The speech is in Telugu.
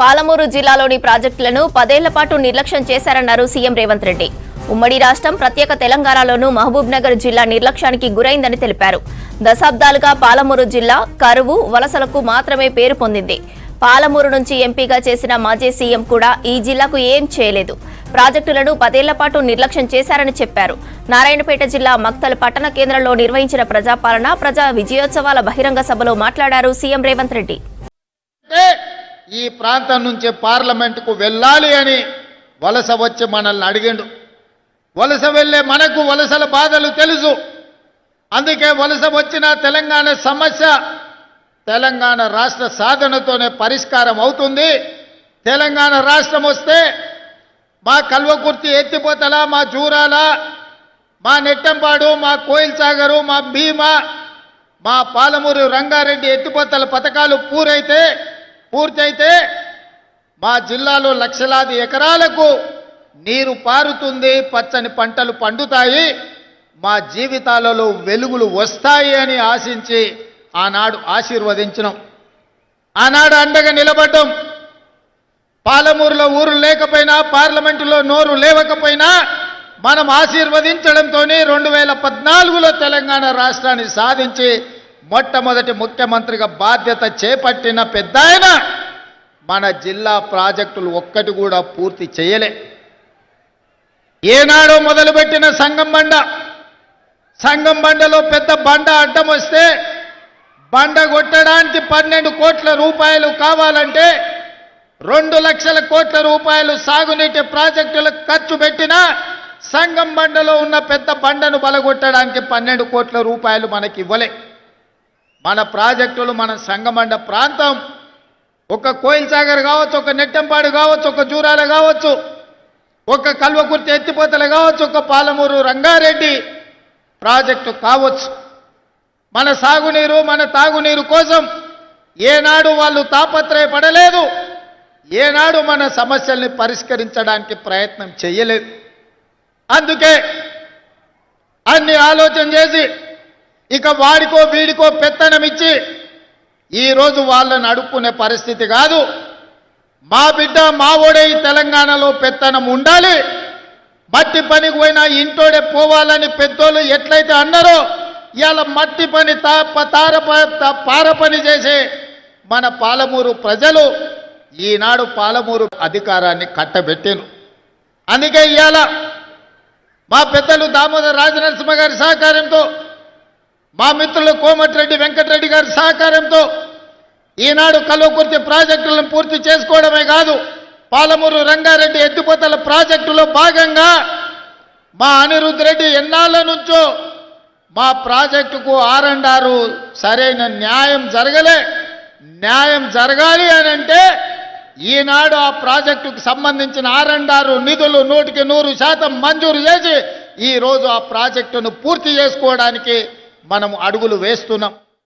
పాలమూరు జిల్లాలోని ప్రాజెక్టులను 10 ఏళ్ల పాటు నిర్లక్ష్యం చేశారన్నారు సీఎం రేవంత్ రెడ్డి. ఉమ్మడి రాష్ట్రం ప్రత్యేక తెలంగాణలోనూ మహబూబ్నగర్ జిల్లా నిర్లక్ష్యానికి గురైందని తెలిపారు. దశాబ్దాలుగా పాలమూరు జిల్లా కరువు, వలసలకు మాత్రమే పేరు పొందింది. పాలమూరు నుంచి ఎంపీగా చేసిన మాజీ సీఎం కూడా ఈ జిల్లాకు ఏం చేయలేదు. ప్రాజెక్టులను 10 ఏళ్ల పాటు నిర్లక్ష్యం చేశారని చెప్పారు. నారాయణపేట జిల్లా మక్తల్ పట్టణ కేంద్రంలో నిర్వహించిన ప్రజాపాలన, ప్రజా విజయోత్సవాల బహిరంగ సభలో మాట్లాడారు సీఎం రేవంత్ రెడ్డి. ఈ ప్రాంతం నుంచి పార్లమెంటుకు వెళ్ళాలి అని వలస వచ్చి మనల్ని అడిగిండు. వలస వెళ్ళే మనకు వలసల బాధలు తెలుసు. అందుకే వలస వచ్చిన తెలంగాణ సమస్య తెలంగాణ రాష్ట్ర సాధనతోనే పరిష్కారం అవుతుంది. తెలంగాణ రాష్ట్రం వస్తే మా కల్వకుర్తి ఎత్తిపోతల, మా జూరాల, మా నెట్టంపాడు, మా కోయిల్ సాగరు, మా భీమా, మా పాలమూరు రంగారెడ్డి ఎత్తిపోతల పథకాలు పూర్తయితే మా జిల్లాలో లక్షలాది ఎకరాలకు నీరు పారుతుంది, పచ్చని పంటలు పండుతాయి, మా జీవితాలలో వెలుగులు వస్తాయి అని ఆశించి ఆనాడు ఆశీర్వదించినాం. ఆనాడు అండగా నిలబడ్డం. పాలమూరులో ఊరు లేకపోయినా, పార్లమెంటులో నోరు లేవకపోయినా మనం ఆశీర్వదించడంతో 2014లో తెలంగాణ రాష్ట్రాన్ని సాధించి మొట్టమొదటి ముఖ్యమంత్రిగా బాధ్యత చేపట్టిన పెద్దాయన మన జిల్లా ప్రాజెక్టులు ఒక్కటి కూడా పూర్తి చేయలే. ఏనాడో మొదలుపెట్టిన సంగం బండలో పెద్ద బండ అడ్డం వస్తే బండ కొట్టడానికి 12 కోట్ల రూపాయలు కావాలంటే 2 లక్షల కోట్ల రూపాయలు సాగునీటి ప్రాజెక్టులకు ఖర్చు పెట్టినా సంగం బండలో ఉన్న పెద్ద బండను బలగొట్టడానికి 12 కోట్ల రూపాయలు మనకి ఇవ్వలే. మన ప్రాజెక్టులు, మన సంగమండ ప్రాంతం, ఒక కోయిల్ సాగర్ కావచ్చు, ఒక నెట్టంపాడు కావచ్చు, ఒక జూరాల కావచ్చు, ఒక కల్వకుర్తి ఎత్తిపోతలు కావచ్చు, ఒక పాలమూరు రంగారెడ్డి ప్రాజెక్టు కావచ్చు, మన సాగునీరు, మన తాగునీరు కోసం ఏనాడు వాళ్ళు తాపత్రయపడలేదు. ఏనాడు మన సమస్యల్ని పరిష్కరించడానికి ప్రయత్నం చేయలేదు. అందుకే అన్ని ఆలోచన చేసి ఇక వాడికో వీడికో పెత్తనం ఇచ్చి ఈరోజు వాళ్ళని అడుక్కునే పరిస్థితి కాదు. మా బిడ్డ మా ఓడే ఈ తెలంగాణలో పెత్తనం ఉండాలి. మట్టి పనికి పోయినా ఇంటోడే పోవాలని పెద్దోళ్ళు ఎట్లయితే అన్నారో, ఇవాళ మట్టి పని పార పని చేసే మన పాలమూరు ప్రజలు ఈనాడు పాలమూరు అధికారాన్ని కట్టబెట్టారు. అందుకే ఇవాళ మా పెద్దలు దామోదర్ రాజనరసింహ గారి సహకారంతో, మా మిత్రులు కోమటిరెడ్డి వెంకటరెడ్డి గారి సహకారంతో ఈనాడు కల్వకుర్తి ప్రాజెక్టులను పూర్తి చేసుకోవడమే కాదు, పాలమూరు రంగారెడ్డి ఎత్తిపోతల ప్రాజెక్టులో భాగంగా మా అనిరుద్ధ్ రెడ్డి ఎన్నాళ్ళ నుంచో మా ప్రాజెక్టుకు R&R సరైన న్యాయం జరగలే. న్యాయం జరగాలి అని అంటే ఈనాడు ఆ ప్రాజెక్టుకు సంబంధించిన R&R నిధులు 100% మంజూరు చేసి ఈరోజు ఆ ప్రాజెక్టును పూర్తి చేసుకోవడానికి మనం అడుగులు వేస్తున్నాం.